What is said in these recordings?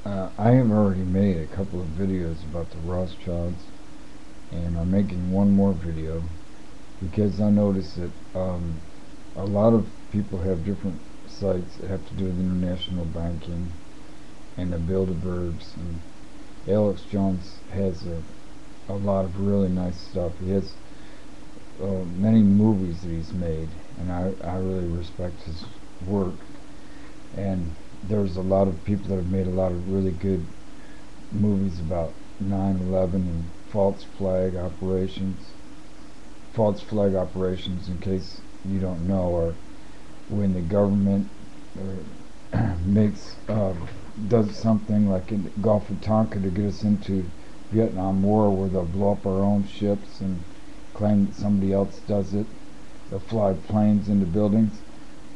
I have already made a couple of videos about the Rothschilds, and I'm making one more video because I noticed that a lot of people have different sites that have to do with international banking and the Bilderbergs. And Alex Jones has a lot of really nice stuff. He has many movies that he's made, and I really respect his work. And there's a lot of people that have made a lot of really good movies about 9/11 and false flag operations, in case you don't know, are when the government makes does something like in the Gulf of Tonkin to get us into Vietnam War, where they'll blow up our own ships and claim that somebody else does it. They'll fly planes into buildings.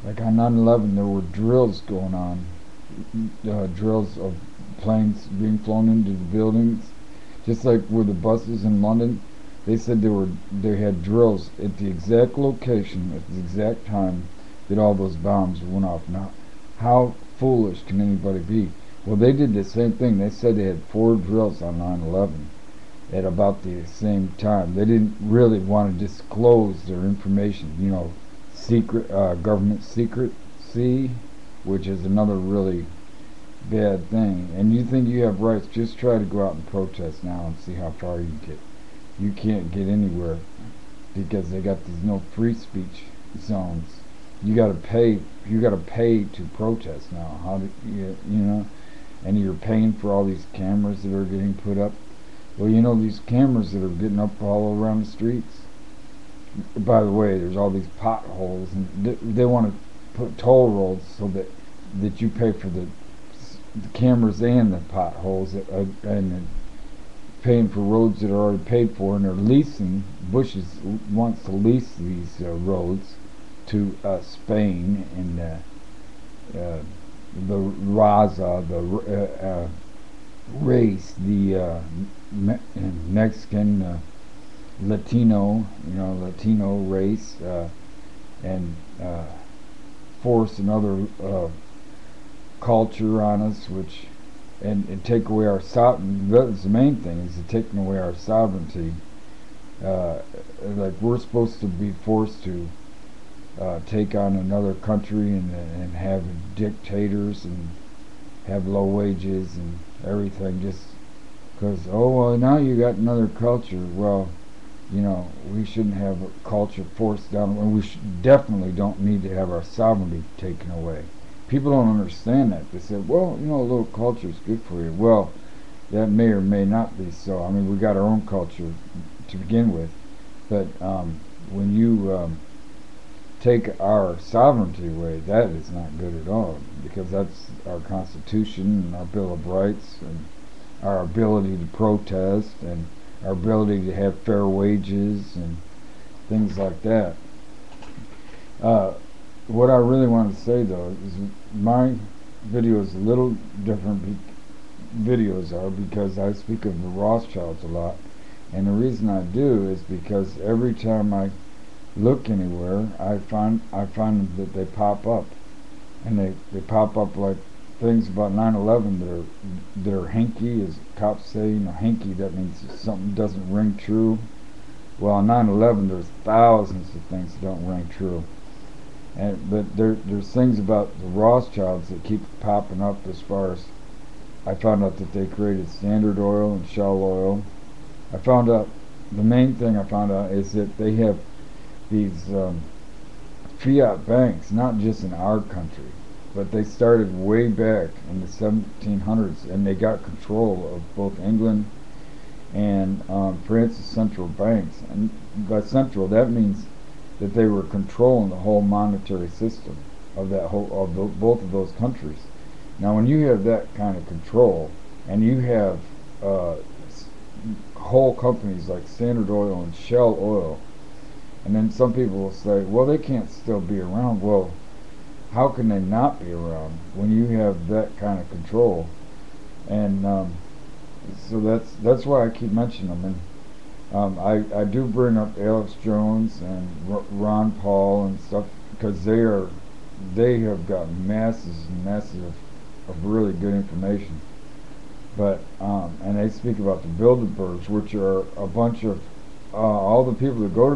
Like on 9/11, there were drills going on, drills of planes being flown into the buildings, just like with the buses in London. They said they had drills at the exact location at the exact time that all those bombs went off. Now, how foolish can anybody be? Well, they did the same thing. They said they had 4 drills on 9/11 at about the same time. They didn't really want to disclose their information. Secret government secrecy, which is another really bad thing. And you think you have rights? Just try to go out and protest now and see how far you get. You can't get anywhere because they got these no free speech zones. You got to pay. You got to pay to protest now. How do you? And you're paying for all these cameras that are getting put up. Well, these cameras that are getting up all around the streets. By the way, there's all these potholes, and they want to put toll roads so that you pay for the cameras and the potholes, and paying for roads that are already paid for, and they're leasing. Bushes wants to lease these roads to Spain and the Raza, the race, the Mexican, Latino race, and force another culture on us, and take away our sovereignty. That's the main thing, is taking away our sovereignty. Like we're supposed to be forced to take on another country and have dictators and have low wages and everything, just because, oh, well, now you got another culture. Well, we shouldn't have a culture forced down, and we definitely don't need to have our sovereignty taken away. People don't understand that. They say, well, a little culture is good for you. Well, that may or may not be so. I mean, we got our own culture to begin with, but when you take our sovereignty away, that is not good at all, because that's our Constitution and our Bill of Rights and our ability to protest and our ability to have fair wages and things like that. What I really want to say, though, is my videos a little different. Videos are because I speak of the Rothschilds a lot, and the reason I do is because every time I look anywhere, I find that they pop up, and they pop up like things about 9/11 that are hinky, as cops say. Hinky, that means something doesn't ring true. Well, on 9/11, there's thousands of things that don't ring true. But there's things about the Rothschilds that keep popping up. As far as I found out that they created Standard Oil and Shell Oil. I found out the main thing I found out is that they have these fiat banks, not just in our country, but they started way back in the 1700s, and they got control of both England and France's central banks. And by central, that means that they were controlling the whole monetary system of both of those countries. Now, when you have that kind of control, and you have whole companies like Standard Oil and Shell Oil, and then some people will say, well, they can't still be around. Well, how can they not be around when you have that kind of control? And so that's why I keep mentioning them. And I do bring up Alex Jones and Ron Paul and stuff, because they have got masses and masses of really good information. And they speak about the Bilderbergs, which are a bunch of all the people that go to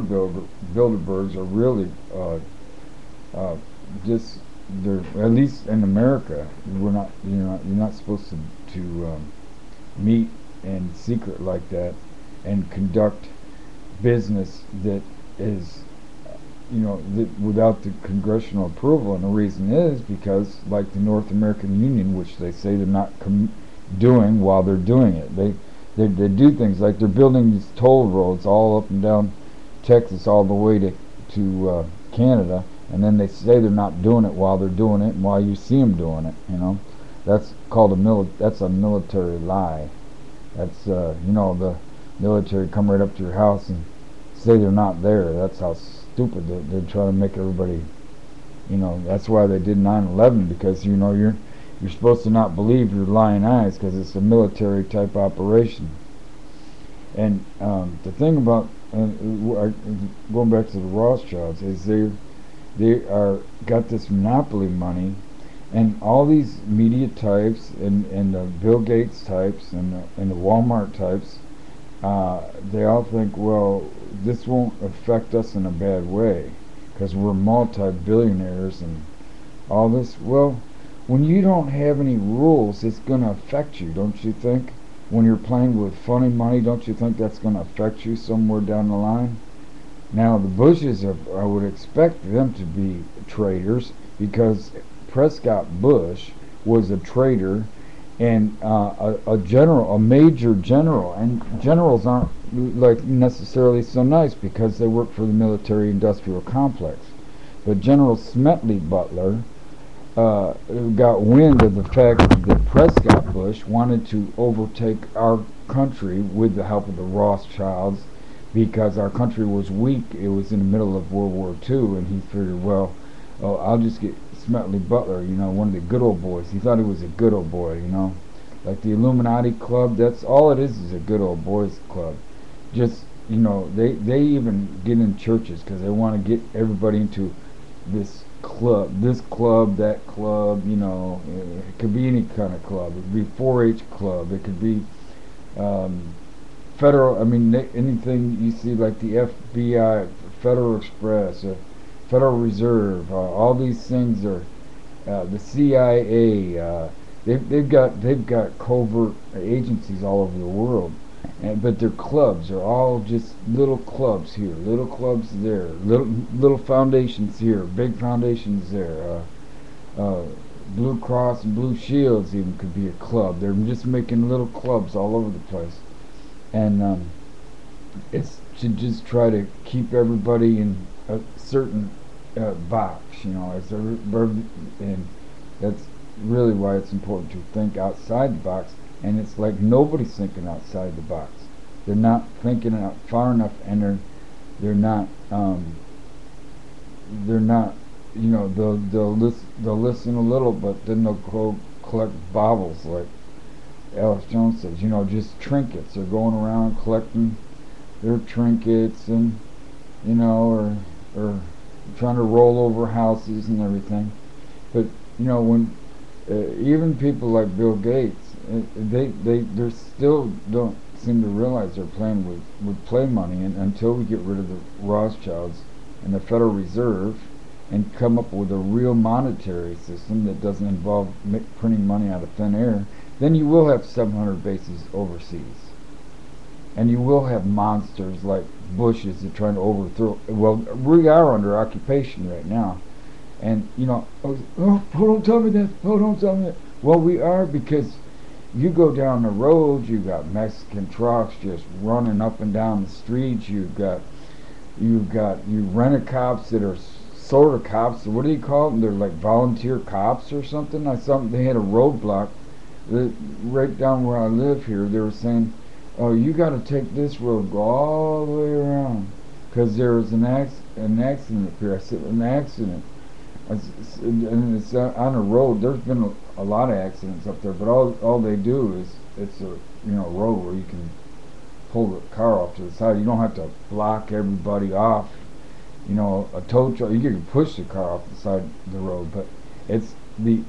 Bilderbergs are really uh, just they're at least in America. We're not you're not supposed to meet in secret like that and conduct business that is without the congressional approval. And the reason is because, like the North American Union, which they say they're not doing while they're doing it, they do things like they're building these toll roads all up and down Texas, all the way to Canada, and then they say they're not doing it while they're doing it, and while you see them doing it, that's called that's a military lie. That's the military come right up to your house and say they're not there. That's how stupid they're trying to make everybody. That's why they did 9/11, because you're supposed to not believe your lying eyes, because it's a military type operation. And the thing about going back to the Rothschilds is they are got this monopoly money, and all these media types and the Bill Gates types and the Walmart types, they all think, well, this won't affect us in a bad way because we're multi-billionaires and all this. Well, when you don't have any rules, it's going to affect you, don't you think? When you're playing with funny money, don't you think that's going to affect you somewhere down the line? Now, the Bushes, I would expect them to be traitors, because Prescott Bush was a traitor and a general, a major general. And generals aren't like necessarily so nice because they work for the military-industrial complex. But General Smedley Butler got wind of the fact that Prescott Bush wanted to overtake our country with the help of the Rothschilds, because our country was weak. It was in the middle of World War II, and he figured, well, I'll just get Smedley Butler, one of the good old boys. He thought he was a good old boy, like the Illuminati club. That's all it is a good old boys club. Just they even get in churches because they want to get everybody into this club, that club. It could be any kind of club. It could be 4-H club. It could be federal. I mean, anything you see, like the FBI, Federal Express, Federal Reserve. All these things are the CIA. They've got covert agencies all over the world, but their clubs are all just little clubs here, little clubs there, little foundations here, big foundations there. Blue Cross and Blue Shields even could be a club. They're just making little clubs all over the place, and it's to just try to keep everybody in a certain box, and that's really why it's important to think outside the box. And it's like nobody's thinking outside the box. They're not thinking out far enough, and they're not they'll listen a little, but then they'll go collect baubles, like Alex Jones says. Just trinkets. They're going around collecting their trinkets, and or trying to roll over houses and everything. But when even people like Bill Gates, they still don't seem to realize they're playing with play money, and until we get rid of the Rothschilds and the Federal Reserve and come up with a real monetary system that doesn't involve printing money out of thin air, then you will have 700 bases overseas. And you will have monsters like Bushes that are trying to overthrow. Well, we are under occupation right now. And, don't tell me that. Oh, don't tell me that. Well, we are, because you go down the road, you got Mexican trucks just running up and down the streets. You rent-a-cops that are sort of cops. What do you call them? They're like volunteer cops or something. They had a roadblock right down where I live here. They were saying, oh, you got to take this road, go all the way around, because there was an accident up here. I said, an accident? And it's on a road. There's been a lot of accidents up there, but all they do is it's a road where you can pull the car off to the side. You don't have to block everybody off. A tow truck, you can push the car off the side of the road, but it's the